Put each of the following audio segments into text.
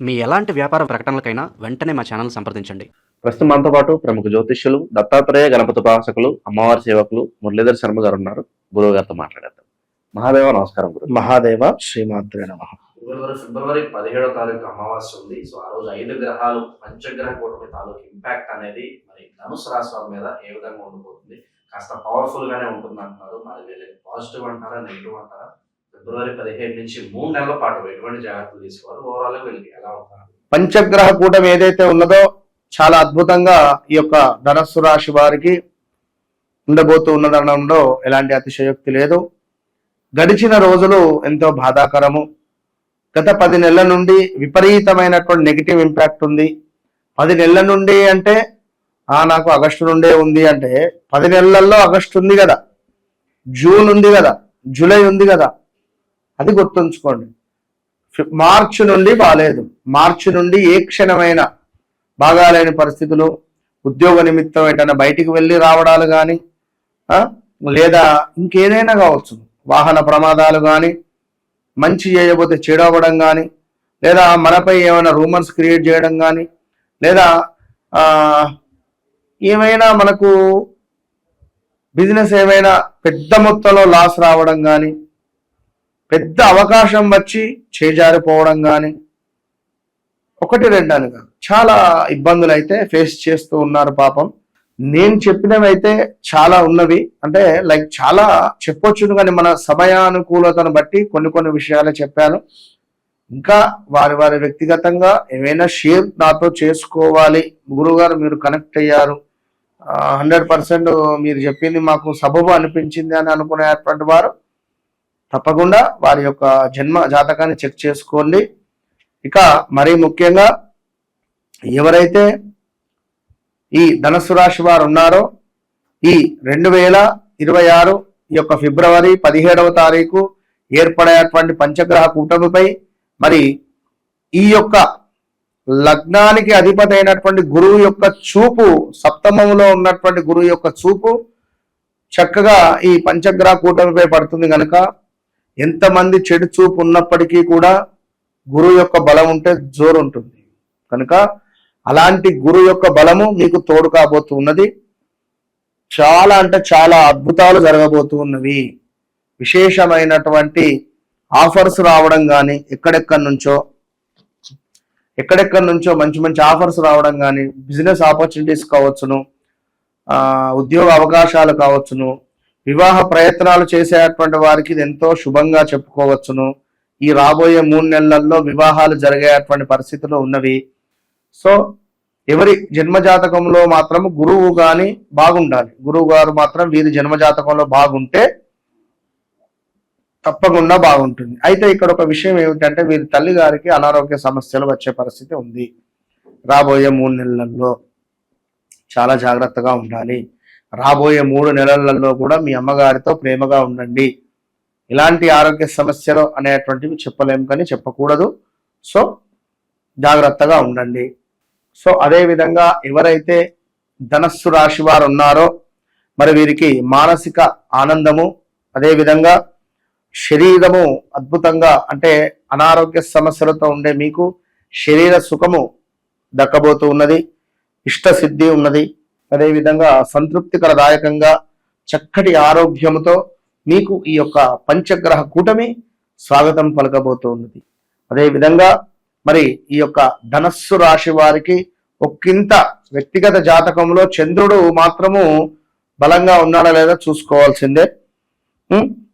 మీ ఎలాంటి వ్యాపార ప్రకటనలకైనా వెంటనే మా ఛానల్ సంప్రదించండి. ప్రస్తుతం మనతో పాటు ప్రముఖ జ్యోతిష్యులు దత్తాత్రేయ గణపతి ఉపాసకులు అమ్మవారి సేవకులు మురళీధర్ శర్మ గారు ఉన్నారు. గురువు గారితో మాట్లాడేద్దాం. మహాదేవ నమస్కారం. గురు మహాదేవ శ్రీమాత్రే నమః. ఫిబ్రవరి 17వ తారీఖు అమావాస్య ఉంది. సో ఆ రోజు 5 గ్రహాలు పంచగ్రహ కూటమి తాలూకు ఇంపాక్ట్ అనేది మరి ధనుసు రాశి వారి మీద ఏ విధంగా ఉండబోతుంది? కాస్త పవర్ఫుల్ గానే ఉంటుంది అంటున్నారు. మరి వీళ్ళకి పాజిటివ్ అంటారా, నెగిటివ్ అంటారా? ఫిబ్రవరి 17 నుంచి 3 నెలల పాటు ఎటువంటి జాగ్రత్తలు తీసుకోవాలి? ఓవరాల్ వీళ్ళకి ఎలా ఉంటారు? పంచగ్రహ కూటమి ఏదైతే ఉన్నదో చాలా అద్భుతంగా ఈ యొక్క ధనస్సు రాశి వారికి ఉండబోతూ ఉన్నదనడంలో ఎలాంటి అతిశయోక్తి లేదు. గడిచిన రోజులు ఎంతో బాధాకరము. గత 10 నెలల నుండి విపరీతమైనటువంటి నెగిటివ్ ఇంపాక్ట్ ఉంది. 10 నెలల నుండి అంటే నాకు ఆగస్టు నుండే ఉంది అంటే 10 నెలల్లో ఆగస్టు ఉంది కదా, జూన్ ఉంది కదా, జూలై ఉంది కదా, అది గుర్తుంచుకోండి. మార్చి నుండి బాగాలేదు. మార్చి నుండి ఏ క్షణమైన బాగాలేని పరిస్థితులు, ఉద్యోగ నిమిత్తం ఎటైనా బయటికి వెళ్ళి రావడాలు కానీ లేదా ఇంకేదైనా కావచ్చు, వాహన ప్రమాదాలు కానీ, మంచి చేయబోతే చెడవడం కానీ, లేదా మనపై ఏమైనా రూమర్స్ క్రియేట్ చేయడం కానీ, లేదా ఏమైనా మనకు బిజినెస్ ఏమైనా పెద్ద మొత్తంలో లాస్ రావడం కానీ, పెద్ద అవకాశం వచ్చి చేజారిపోవడం కానీ, 1-2 అని కాదు, చాలా ఇబ్బందులు అయితే ఫేస్ చేస్తూ ఉన్నారు పాపం. నేను చెప్పినవైతే చాలా ఉన్నవి, అంటే లైక్ చాలా చెప్పొచ్చును, కానీ మన సమయానుకూలతను బట్టి కొన్ని విషయాలు చెప్పాను. ఇంకా వారి వ్యక్తిగతంగా ఏమైనా షేర్ నాతో చేసుకోవాలి, గురువుగారు మీరు కనెక్ట్ అయ్యారు, 100% మీరు చెప్పింది మాకు సబబు అనిపించింది అని అనుకునేటువంటి వారు తప్పకుండా వారి యొక్క జన్మ జాతకాన్ని చెక్ చేసుకోండి. ఇక మరీ ముఖ్యంగా ఎవరైతే ఈ ధనుసు రాశి వారు ఉన్నారో ఈ 2026 ఈ యొక్క ఫిబ్రవరి 17వ తారీఖు ఏర్పడేటువంటి పంచగ్రహ కూటమిపై మరి ఈ యొక్క లగ్నానికి అధిపతి అయినటువంటి గురువు యొక్క చూపు, సప్తమంలో ఉన్నటువంటి గురువు యొక్క చూపు చక్కగా ఈ పంచగ్రహ కూటమిపై పడుతుంది కనుక ఎంతమంది చెడు చూపు ఉన్నప్పటికీ కూడా గురువు యొక్క బలం ఉంటే జోరు ఉంటుంది కనుక అలాంటి గురువు యొక్క బలము మీకు తోడు కాబోతూ ఉన్నది. చాలా అంటే చాలా అద్భుతాలు జరగబోతూ ఉన్నవి. విశేషమైనటువంటి ఆఫర్స్ రావడం కానీ, ఎక్కడెక్కడి నుంచో మంచి ఆఫర్స్ రావడం కానీ, బిజినెస్ ఆపర్చునిటీస్ కావచ్చును, ఉద్యోగ అవకాశాలు కావచ్చును, వివాహ ప్రయత్నాలు చేసేటువంటి వారికి ఇది ఎంతో శుభంగా చెప్పుకోవచ్చును. ఈ రాబోయే 3 నెలల్లో వివాహాలు జరిగేటువంటి పరిస్థితులు ఉన్నవి. సో ఎవరి జన్మజాతకంలో మాత్రం గురువు గాని బాగుండాలి. గురువు గారు మాత్రం వీరి జన్మజాతకంలో బాగుంటే తప్పకుండా బాగుంటుంది. అయితే ఇక్కడ ఒక విషయం ఏమిటంటే వీరి తల్లి గారికి అనారోగ్య సమస్యలు వచ్చే పరిస్థితి ఉంది. రాబోయే 3 నెలల్లో చాలా జాగ్రత్తగా ఉండాలి. రాబోయే 3 నెలలలో కూడా మీ అమ్మగారితో ప్రేమగా ఉండండి. ఇలాంటి ఆరోగ్య సమస్యలు అనేటువంటివి చెప్పలేము కానీ చెప్పకూడదు. సో జాగ్రత్తగా ఉండండి. సో అదే విధంగా ఎవరైతే ధనస్సు రాశి వారు ఉన్నారో మరి వీరికి మానసిక ఆనందము, అదే విధంగా శరీరము అద్భుతంగా, అంటే అనారోగ్య సమస్యలతో ఉండే మీకు శరీర సుఖము దక్కబోతూ ఉన్నది, ఇష్టసిద్ధి ఉన్నది. అదేవిధంగా సంతృప్తికరదాయకంగా చక్కటి ఆరోగ్యముతో మీకు ఈ యొక్క పంచగ్రహ కూటమి స్వాగతం పలకబోతూ ఉన్నది. అదేవిధంగా మరి ఈ యొక్క ధనస్సు రాశి వారికి ఒక్కింత వ్యక్తిగత జాతకంలో చంద్రుడు మాత్రము బలంగా ఉన్నాడా లేదా చూసుకోవాల్సిందే.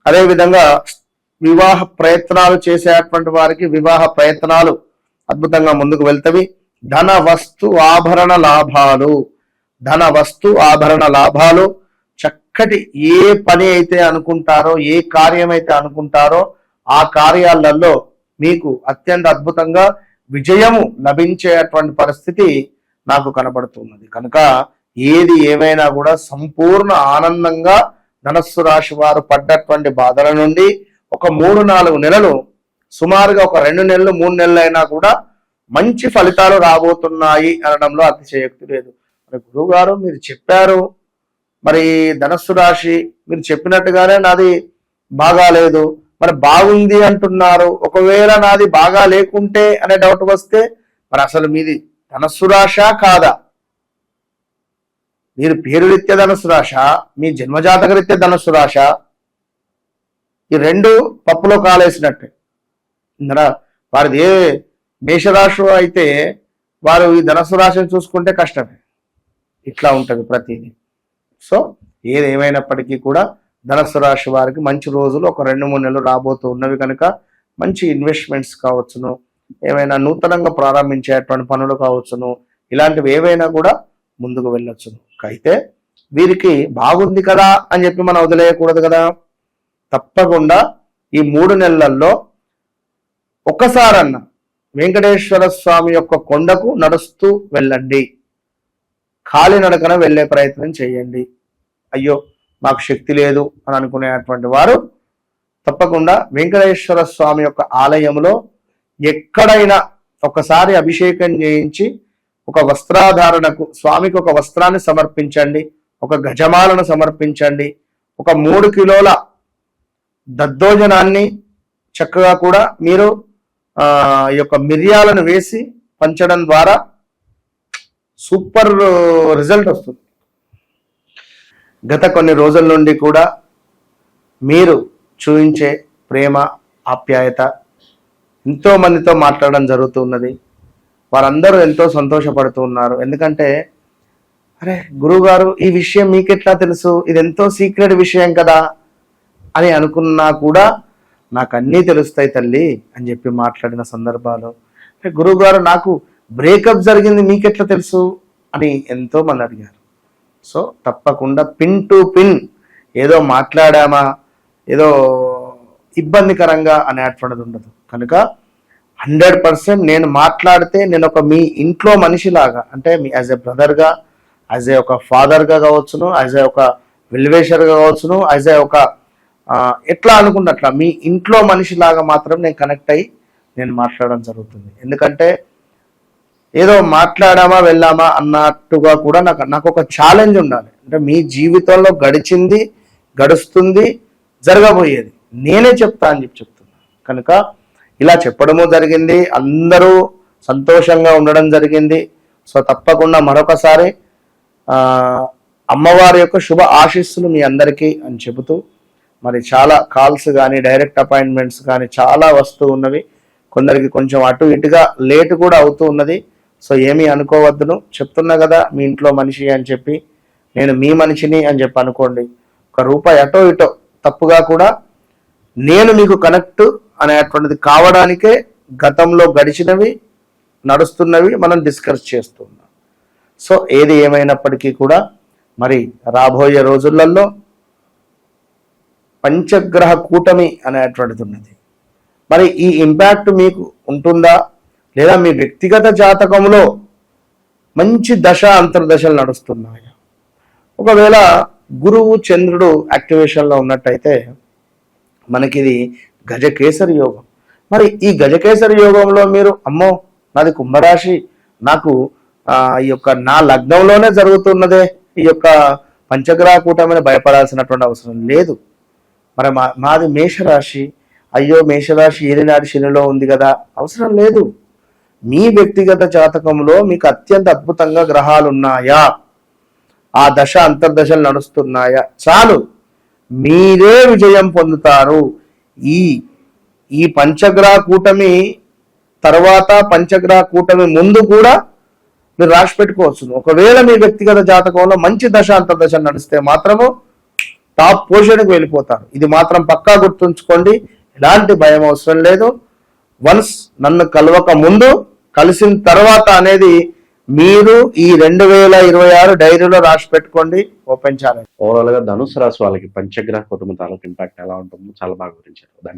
అదేవిధంగా వివాహ ప్రయత్నాలు చేసేటువంటి వారికి వివాహ ప్రయత్నాలు అద్భుతంగా ముందుకు వెళ్తవి. ధన వస్తు ఆభరణ లాభాలు చక్కటి ఏ పని అయితే అనుకుంటారో, ఏ కార్యం అయితే అనుకుంటారో ఆ కార్యాలలో మీకు అత్యంత అద్భుతంగా విజయము లభించేటువంటి పరిస్థితి నాకు కనబడుతున్నది. కనుక ఏది ఏమైనా కూడా సంపూర్ణ ఆనందంగా ధనస్సు రాశి వారు పడ్డటువంటి బాధల నుండి ఒక 3-4 నెలలు, సుమారుగా ఒక 2 నెలలు 3 నెలలు అయినా కూడా మంచి ఫలితాలు రాబోతున్నాయి అనడంలో అతిశయోక్తి లేదు. మరి గురువు గారు మీరు చెప్పారు, మరి ధనస్సు రాశి మీరు చెప్పినట్టుగానే నాది బాగాలేదు, మరి బాగుంది అంటున్నారు, ఒకవేళ నాది బాగా లేకుంటే అనే డౌట్ వస్తే మరి అసలు మీది ధనస్సు రాశ కాదా? మీరు పేరు రీత్యా ధనస్సు రాశ, మీ జన్మజాతక రీత్యా ధనస్సు రాశ, ఈ రెండు పప్పులో కాలేసినట్టే. వారిది ఏ మేషరాశి అయితే వారు ఈ ధనస్సు రాశిని చూసుకుంటే కష్టమే. ఇట్లా ఉంటుంది ప్రతిదీ. సో ఏది ఏమైనప్పటికీ కూడా ధనస్సు రాశి వారికి మంచి రోజులు ఒక 2-3 నెలలు రాబోతూ ఉన్నవి కనుక మంచి ఇన్వెస్ట్మెంట్స్ కావచ్చును, ఏమైనా నూతనంగా ప్రారంభించేటువంటి పనులు కావచ్చును, ఇలాంటివి ఏవైనా కూడా ముందుకు వెళ్ళొచ్చును. అయితే వీరికి బాగుంది కదా అని చెప్పి మనం వదిలేయకూడదు కదా. తప్పకుండా ఈ 3 నెలల్లో ఒక్కసారన్న వెంకటేశ్వర స్వామి యొక్క కొండకు నడుస్తూ వెళ్ళండి, కాలినడకన వెళ్ళే ప్రయత్నం చేయండి. అయ్యో మాకు శక్తి లేదు అని అనుకునేటువంటి వారు తప్పకుండా వెంకటేశ్వర స్వామి యొక్క ఆలయంలో ఎక్కడైనా ఒకసారి అభిషేకం చేయించి ఒక వస్త్రాధారణకు స్వామికి ఒక వస్త్రాన్ని సమర్పించండి, ఒక గజమాలను సమర్పించండి, ఒక 3 కిలోల దద్దోజనాన్ని చక్కగా కూడా మీరు ఈ యొక్క మిరియాలను వేసి పంచడం ద్వారా సూపర్ రిజల్ట్ వస్తుంది. గత కొన్ని రోజుల నుండి కూడా మీరు చూపించే ప్రేమ ఆప్యాయత ఎంతో మందితో మాట్లాడడం జరుగుతున్నది. వారందరూ ఎంతో సంతోషపడుతూ ఉన్నారు. ఎందుకంటే అరే గురువుగారు ఈ విషయం మీకెట్లా తెలుసు, ఇది ఎంతో సీక్రెట్ విషయం కదా అని అనుకున్నా కూడా నాకు అన్నీ తెలుస్తాయి తల్లి అని చెప్పి మాట్లాడిన సందర్భాలు. గురువుగారు నాకు బ్రేకప్ జరిగింది మీకెట్లా తెలుసు అని ఎంతో మంది అడిగారు. సో తప్పకుండా పిన్ టు పిన్ ఏదో మాట్లాడామా ఏదో ఇబ్బందికరంగా అనేటువంటిది ఉండదు. కనుక 100% నేను మాట్లాడితే నేను ఒక మీ ఇంట్లో మనిషిలాగా, అంటే me as a బ్రదర్గా, as a ఒక ఫాదర్గా కావచ్చును, యాజ్ ఏ ఒక వెల్వేషర్గా కావచ్చును, యాజ్ ఏ ఒక ఎట్లా అనుకున్నట్లా మీ ఇంట్లో మనిషిలాగా మాత్రం నేను కనెక్ట్ అయ్యి నేను మాట్లాడడం జరుగుతుంది. ఎందుకంటే ఏదో మాట్లాడామా వెళ్ళామా అన్నట్టుగా కూడా నాకు ఒక ఛాలెంజ్ ఉండాలి. అంటే మీ జీవితంలో గడిచింది, గడుస్తుంది, జరగబోయేది నేనే చెప్తా అని చెప్తున్నా. కనుక ఇలా చెప్పడము జరిగింది, అందరూ సంతోషంగా ఉండడం జరిగింది. సో తప్పకుండా మరొకసారి అమ్మవారి యొక్క శుభ ఆశీస్సులు మీ అందరికీ అని చెబుతూ మరి చాలా కాల్స్ కానీ డైరెక్ట్ అపాయింట్మెంట్స్ కానీ చాలా వస్తూ ఉన్నవి. కొందరికి కొంచెం అటు ఇటుగా లేట్ కూడా అవుతూ ఉన్నది. సో ఏమీ అనుకోవద్దును, చెప్తున్నా కదా మీ ఇంట్లో మనిషి అని చెప్పి, నేను మీ మనిషిని అని చెప్పి అనుకోండి. ₹1 అటో ఇటో తప్పుగా కూడా నేను మీకు కనెక్ట్ అనేటువంటిది కావడానికే గతంలో గడిచినవి నడుస్తున్నవి మనం డిస్కస్ చేస్తున్నాం. సో ఏది ఏమైనప్పటికీ కూడా మరి రాబోయే రోజులలో పంచగ్రహ కూటమి అనేటువంటిది ఉన్నది. మరి ఈ ఇంపాక్ట్ మీకు ఉంటుందా లేదా మీ వ్యక్తిగత జాతకంలో మంచి దశ అంతర్దశలు నడుస్తున్నాయా? ఒకవేళ గురువు చంద్రుడు యాక్టివేషన్లో ఉన్నట్టయితే మనకి ఇది గజకేసరి యోగం. మరి ఈ గజకేసరి యోగంలో మీరు అమ్మో నాది కుంభరాశి, నాకు ఈ యొక్క నా లగ్నంలోనే జరుగుతున్నదే ఈ యొక్క పంచగ్రహ కూటమిని భయపడాల్సినటువంటి అవసరం లేదు. మరి మాది మేషరాశి, అయ్యో మేషరాశి ఏలినాటి శనిలో ఉంది కదా, అవసరం లేదు. మీ వ్యక్తిగత జాతకంలో మీకు అత్యంత అద్భుతంగా గ్రహాలు ఉన్నాయా, ఆ దశ అంతర్దశలు నడుస్తున్నాయా, చాలు మీరే విజయం పొందుతారు. ఈ పంచగ్రహ కూటమి తర్వాత పంచగ్రహ కూటమి ముందు కూడా మీరు రాసి పెట్టుకోవచ్చు. ఒకవేళ మీ వ్యక్తిగత జాతకంలో మంచి దశ అంతర్దశలు నడిస్తే మాత్రము టాప్ పొజిషన్కి వెళ్ళిపోతారు. ఇది మాత్రం పక్కా గుర్తుంచుకోండి, ఎలాంటి భయం అవసరం లేదు. వన్స్ నన్ను కలవక ముందు కలిసిన తర్వాత అనేది మీరు ఈ 2026 డైరీలో రాసి పెట్టుకోండి, ఓపెన్ ఛాలెంజ్. ఓవరాల్ గా ధనుసు రాశి వాళ్ళకి పంచగ్రహ కుటుంబ తాలూకు ఇంపాక్ట్ ఎలా ఉంటుందో చాలా బాగా గురించారు.